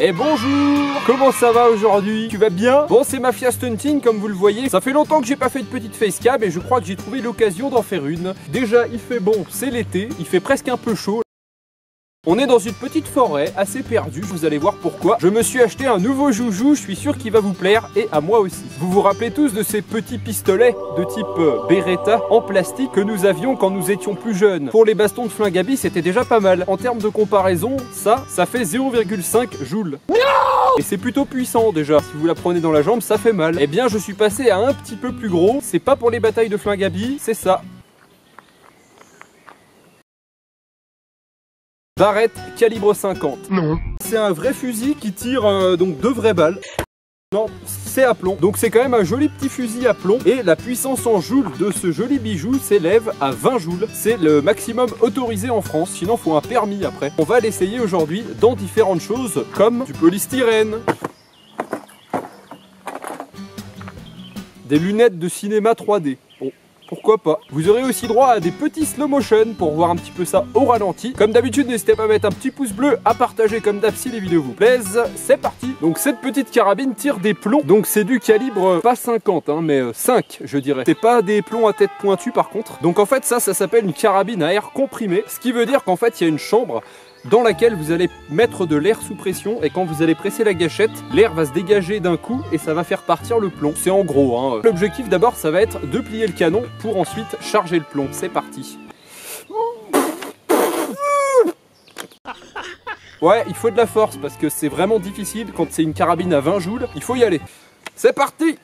Et bonjour, comment ça va aujourd'hui? Tu vas bien? Bon, c'est Mafia Stunting comme vous le voyez. Ça fait longtemps que j'ai pas fait de petite facecam et je crois que j'ai trouvé l'occasion d'en faire une. Déjà, il fait bon, c'est l'été, il fait presque un peu chaud. On est dans une petite forêt assez perdue, vous allez voir pourquoi. Je me suis acheté un nouveau joujou, je suis sûr qu'il va vous plaire et à moi aussi. Vous vous rappelez tous de ces petits pistolets de type Beretta en plastique que nous avions quand nous étions plus jeunes. Pour les bastons de flingue à billes, c'était déjà pas mal. En termes de comparaison, ça fait 0,5 joules. Non! Et c'est plutôt puissant déjà. Si vous la prenez dans la jambe, ça fait mal. Eh bien, je suis passé à un petit peu plus gros. C'est pas pour les batailles de flingue à billes, c'est ça. Barrette calibre 50. Non. C'est un vrai fusil qui tire donc 2 vraies balles. Non, c'est à plomb. Donc c'est quand même un joli petit fusil à plomb. Et la puissance en joules de ce joli bijou s'élève à 20 joules. C'est le maximum autorisé en France. Sinon, il faut un permis après. On va l'essayer aujourd'hui dans différentes choses comme du polystyrène, des lunettes de cinéma 3D. Bon. Pourquoi pas. Vous aurez aussi droit à des petits slow motion pour voir un petit peu ça au ralenti. Comme d'habitude, n'hésitez pas à mettre un petit pouce bleu, à partager comme d'hab si les vidéos vous plaisent. C'est parti. Donc cette petite carabine tire des plombs. Donc c'est du calibre pas 50 hein, mais 5 je dirais. C'est pas des plombs à tête pointue par contre. Donc en fait ça s'appelle une carabine à air comprimé. Ce qui veut dire qu'en fait il y a une chambre dans laquelle vous allez mettre de l'air sous pression et quand vous allez presser la gâchette, l'air va se dégager d'un coup et ça va faire partir le plomb. C'est en gros hein. L'objectif d'abord ça va être de plier le canon pour ensuite charger le plomb. C'est parti. Ouais, il faut de la force parce que c'est vraiment difficile quand c'est une carabine à 20 joules. Il faut y aller. C'est parti.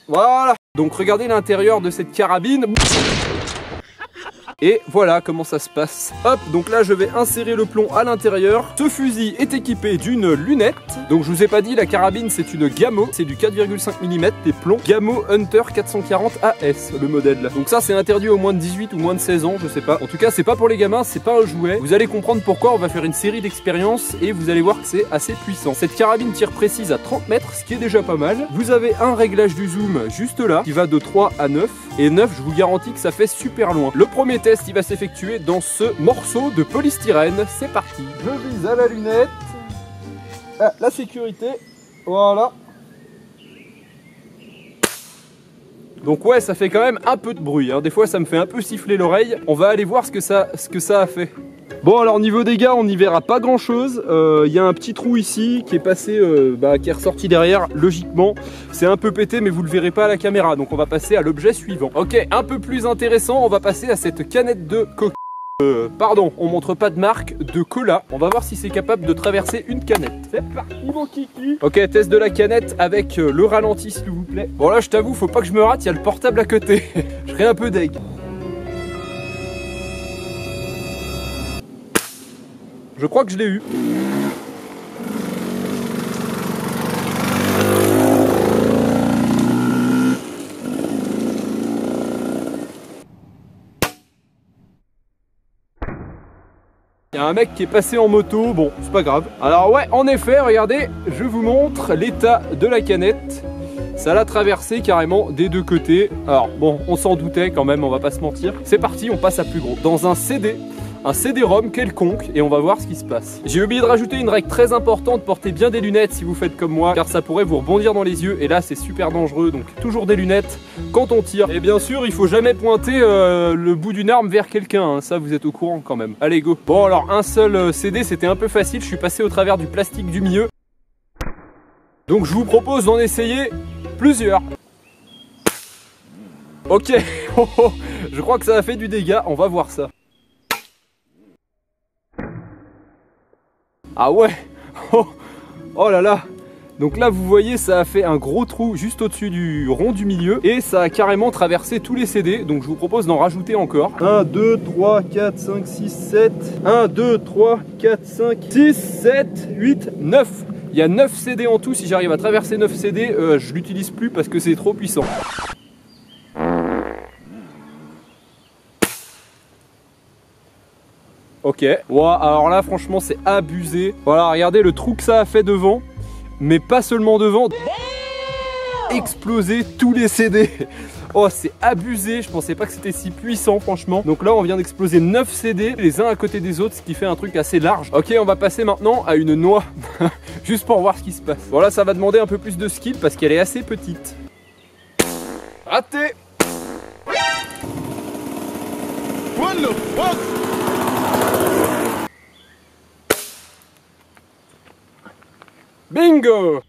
Voilà. Donc regardez l'intérieur de cette carabine. Et voilà comment ça se passe. Hop, donc là je vais insérer le plomb à l'intérieur. Ce fusil est équipé d'une lunette. Donc je vous ai pas dit, la carabine c'est une Gamo. C'est du 4,5 mm des plombs. Gamo Hunter 440 AS, le modèle. Donc ça c'est interdit aux moins de 18 ou moins de 16 ans, je sais pas. En tout cas c'est pas pour les gamins, c'est pas un jouet. Vous allez comprendre pourquoi, on va faire une série d'expériences et vous allez voir que c'est assez puissant. Cette carabine tire précise à 30 mètres, ce qui est déjà pas mal. Vous avez un réglage du zoom juste là, qui va de 3 à 9. Et 9, je vous garantis que ça fait super loin. Le premier test, il va s'effectuer dans ce morceau de polystyrène. C'est parti. Je vise à la lunette. Ah, la sécurité. Voilà. Donc ouais, ça fait quand même un peu de bruit. Hein. Des fois, ça me fait un peu siffler l'oreille. On va aller voir ce que ça a fait. Bon, alors niveau dégâts, on n'y verra pas grand chose. Il y a un petit trou ici qui est passé, qui est ressorti derrière. Logiquement, c'est un peu pété, mais vous le verrez pas à la caméra. Donc on va passer à l'objet suivant. Ok, un peu plus intéressant, on va passer à cette canette de coca. Pardon, on montre pas de marque, de cola. On va voir si c'est capable de traverser une canette. C'est parti mon kiki. Ok, test de la canette avec le ralenti s'il vous plaît. Bon là, je t'avoue, faut pas que je me rate, il y a le portable à côté. Je serai un peu deg. Je crois que je l'ai eu. Il y a un mec qui est passé en moto, bon, c'est pas grave. Alors ouais, en effet, regardez, je vous montre l'état de la canette. Ça l'a traversé carrément des deux côtés. Alors bon, on s'en doutait quand même, on va pas se mentir. C'est parti, on passe à plus gros. Dans un CD. Un CD-ROM quelconque et on va voir ce qui se passe. J'ai oublié de rajouter une règle très importante, portez bien des lunettes si vous faites comme moi car ça pourrait vous rebondir dans les yeux et là c'est super dangereux, donc toujours des lunettes quand on tire. Et bien sûr il faut jamais pointer le bout d'une arme vers quelqu'un, hein. Ça vous êtes au courant quand même. Allez go. Bon alors un seul CD c'était un peu facile, je suis passé au travers du plastique du milieu. Donc je vous propose d'en essayer plusieurs. Ok, je crois que ça a fait du dégât, on va voir ça. Ah ouais. Oh là là. Donc là vous voyez ça a fait un gros trou juste au-dessus du rond du milieu et ça a carrément traversé tous les CD. Donc je vous propose d'en rajouter encore. 1, 2, 3, 4, 5, 6, 7. 1, 2, 3, 4, 5, 6, 7, 8, 9. Il y a 9 CD en tout. Si j'arrive à traverser 9 CD, je l'utilise plus parce que c'est trop puissant. Ok, wow, alors là franchement c'est abusé. Voilà, regardez le trou que ça a fait devant. Mais pas seulement devant. Exploser tous les CD. Oh, c'est abusé, je pensais pas que c'était si puissant franchement. Donc là on vient d'exploser 9 CD les uns à côté des autres, ce qui fait un truc assez large. Ok, on va passer maintenant à une noix. Juste pour voir ce qui se passe. Bon là ça va demander un peu plus de skill parce qu'elle est assez petite. Raté. What the fuck? Bingo!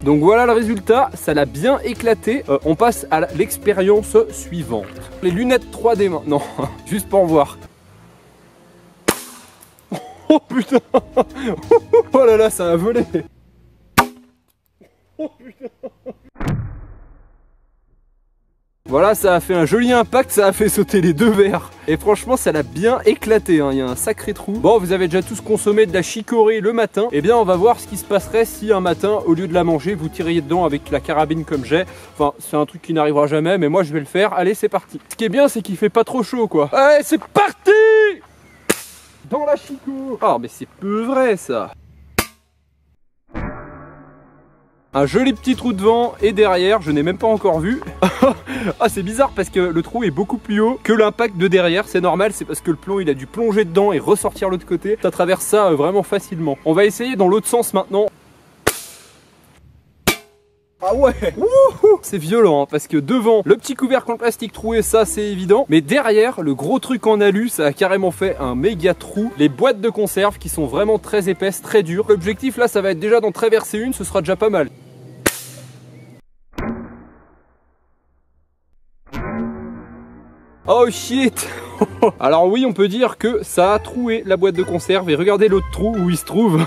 Donc voilà le résultat, ça l'a bien éclaté. On passe à l'expérience suivante. Les lunettes 3D maintenant, juste pour voir. Oh putain! Oh là là, ça a volé! Oh putain! Voilà, ça a fait un joli impact, ça a fait sauter les deux verres. Et franchement, ça l'a bien éclaté, hein. Il y a un sacré trou. Bon, vous avez déjà tous consommé de la chicorée le matin. Eh bien, on va voir ce qui se passerait si un matin, au lieu de la manger, vous tiriez dedans avec la carabine comme j'ai. Enfin, c'est un truc qui n'arrivera jamais, mais moi, je vais le faire. Allez, c'est parti. Ce qui est bien, c'est qu'il fait pas trop chaud, quoi. Allez, c'est parti! Dans la chico. Oh, mais c'est peu vrai, ça. Un joli petit trou devant et derrière, je n'ai même pas encore vu. Ah, c'est bizarre parce que le trou est beaucoup plus haut que l'impact de derrière. C'est normal, c'est parce que le plomb il a dû plonger dedans et ressortir l'autre côté. Ça traverse ça vraiment facilement. On va essayer dans l'autre sens maintenant. Ah ouais, c'est violent hein, parce que devant le petit couvercle en plastique troué, ça c'est évident, mais derrière le gros truc en alu, ça a carrément fait un méga trou. Les boîtes de conserve qui sont vraiment très épaisses, très dures. L'objectif là, ça va être déjà d'en traverser une, ce sera déjà pas mal. Oh shit. Alors oui, on peut dire que ça a troué la boîte de conserve et regardez l'autre trou où il se trouve.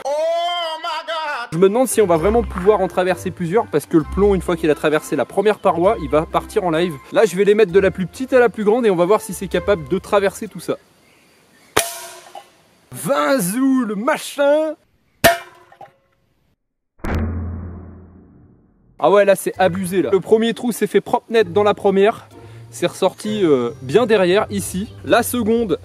Je me demande si on va vraiment pouvoir en traverser plusieurs parce que le plomb, une fois qu'il a traversé la première paroi, il va partir en live. Là, je vais les mettre de la plus petite à la plus grande et on va voir si c'est capable de traverser tout ça. 20 zoules, machin. Ah ouais, là, c'est abusé, là. Le premier trou s'est fait propre net dans la première. C'est ressorti bien derrière, ici. La seconde...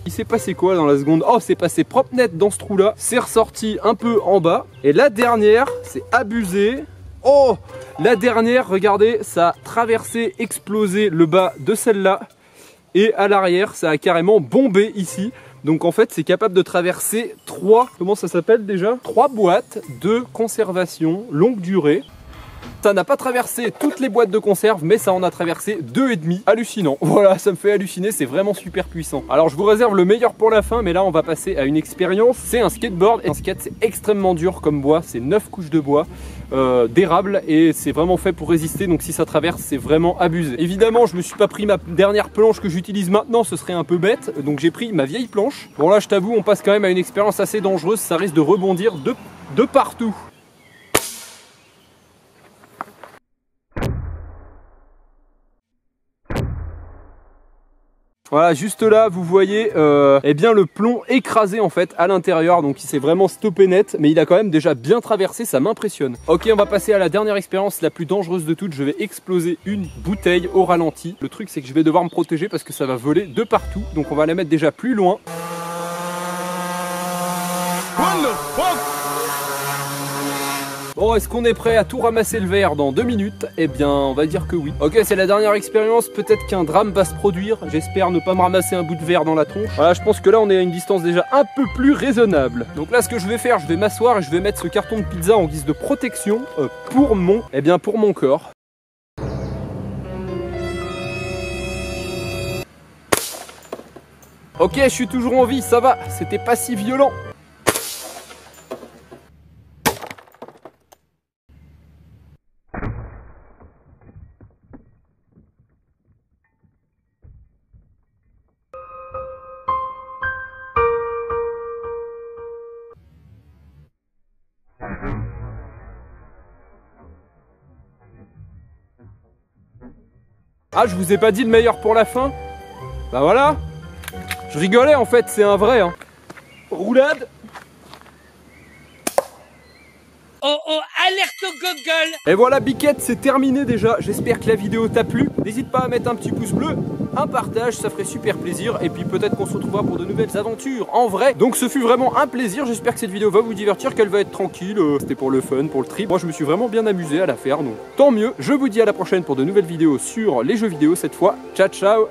Il s'est passé quoi dans la seconde? Oh, c'est passé propre net dans ce trou là. C'est ressorti un peu en bas. Et la dernière, c'est abusé. Oh, la dernière, regardez, ça a traversé, explosé le bas de celle-là. Et à l'arrière, ça a carrément bombé ici. Donc en fait, c'est capable de traverser 3, comment ça s'appelle déjà? 3 boîtes de conservation longue durée. Ça n'a pas traversé toutes les boîtes de conserve, mais ça en a traversé 2,5. Hallucinant. Voilà, ça me fait halluciner, c'est vraiment super puissant. Alors je vous réserve le meilleur pour la fin, mais là on va passer à une expérience. C'est un skateboard. Et un skate, c'est extrêmement dur comme bois. C'est 9 couches de bois d'érable et c'est vraiment fait pour résister. Donc si ça traverse, c'est vraiment abusé. Évidemment, je me suis pas pris ma dernière planche que j'utilise maintenant, ce serait un peu bête. Donc j'ai pris ma vieille planche. Bon là, je t'avoue, on passe quand même à une expérience assez dangereuse. Ça risque de rebondir de partout. Voilà, juste là, vous voyez eh bien le plomb écrasé en fait à l'intérieur. Donc il s'est vraiment stoppé net, mais il a quand même déjà bien traversé, ça m'impressionne. Ok, on va passer à la dernière expérience, la plus dangereuse de toutes. Je vais exploser une bouteille au ralenti. Le truc, c'est que je vais devoir me protéger parce que ça va voler de partout. Donc on va la mettre déjà plus loin. Bon, est-ce qu'on est prêt à tout ramasser le verre dans 2 minutes? Eh bien, on va dire que oui. Ok, c'est la dernière expérience, peut-être qu'un drame va se produire. J'espère ne pas me ramasser un bout de verre dans la tronche. Voilà, je pense que là, on est à une distance déjà un peu plus raisonnable. Donc là, ce que je vais faire, je vais m'asseoir et je vais mettre ce carton de pizza en guise de protection pour mon corps. Ok, je suis toujours en vie, ça va, c'était pas si violent. Ah, je vous ai pas dit le meilleur pour la fin? Bah voilà. Je rigolais en fait, c'est un vrai hein. Roulade. Oh oh, alerte au Google. Et voilà Biquette, c'est terminé déjà. J'espère que la vidéo t'a plu. N'hésite pas à mettre un petit pouce bleu, un partage, ça ferait super plaisir. Et puis peut-être qu'on se retrouvera pour de nouvelles aventures en vrai. Donc ce fut vraiment un plaisir. J'espère que cette vidéo va vous divertir, qu'elle va être tranquille. C'était pour le fun, pour le trip. Moi je me suis vraiment bien amusé à la faire, donc tant mieux. Je vous dis à la prochaine pour de nouvelles vidéos sur les jeux vidéo cette fois. Ciao ciao.